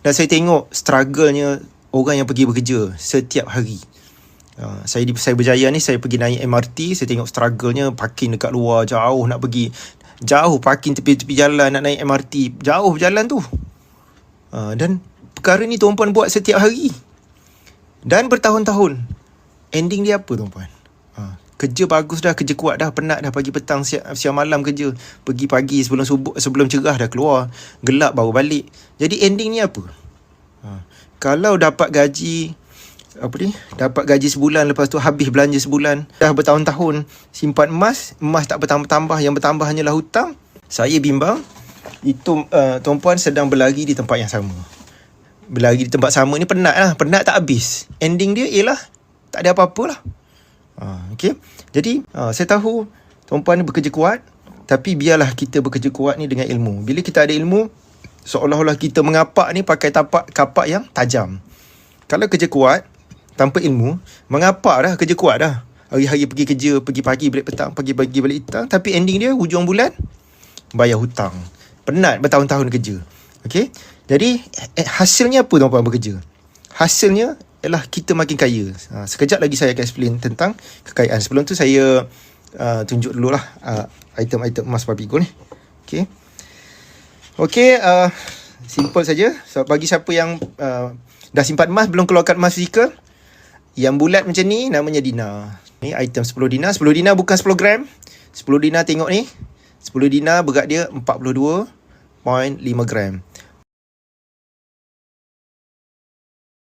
Dan saya tengok struggle-nya orang yang pergi bekerja setiap hari. Saya berjaya ni, saya pergi naik MRT, saya tengok struggle-nya, parking dekat luar jauh, nak pergi jauh, parking tepi-tepi jalan, nak naik MRT, jauh jalan tu. Dan perkara ni tuan-puan buat setiap hari dan bertahun-tahun. Ending dia apa tuan-puan? Kerja bagus dah, kerja kuat dah, penat dah, pagi petang siang malam kerja, pergi pagi sebelum subuh, sebelum cerah dah keluar, gelap baru balik. Jadi ending ni apa? Kalau dapat gaji dapat gaji sebulan, lepas tu habis belanja sebulan, dah bertahun-tahun simpan emas tak bertambah-tambah, yang bertambah hanyalah hutang. Saya bimbang itu tuan-puan sedang berlari di tempat yang sama. Berlari di tempat sama ni penat tak habis. Ending dia ialah tak ada apa-apa lah. Okay. Jadi saya tahu tuan-puan ni bekerja kuat, tapi biarlah kita bekerja kuat ni dengan ilmu. Bila kita ada ilmu, seolah-olah kita mengapak ni pakai kapak yang tajam. Kalau kerja kuat tanpa ilmu, mengapak dah, kerja kuat dah. Hari-hari pergi kerja, pergi pagi balik petang, pagi-pagi balik petang, tapi ending dia hujung bulan bayar hutang. Penat bertahun-tahun kerja. Okay. Jadi hasilnya apa tuan-puan bekerja? Hasilnya ialah kita makin kaya. Sekejap lagi saya akan explain tentang kekayaan. Sebelum tu saya tunjuk dululah item-item emas Papigo ni. Okay, simple saja. So, bagi siapa yang dah simpan emas, belum keluarkan emas fizikal, yang bulat macam ni namanya dinar. Ni item 10 dinar. 10 dinar bukan 10 gram. 10 dinar tengok ni. 10 dinar berat dia 42.5 gram.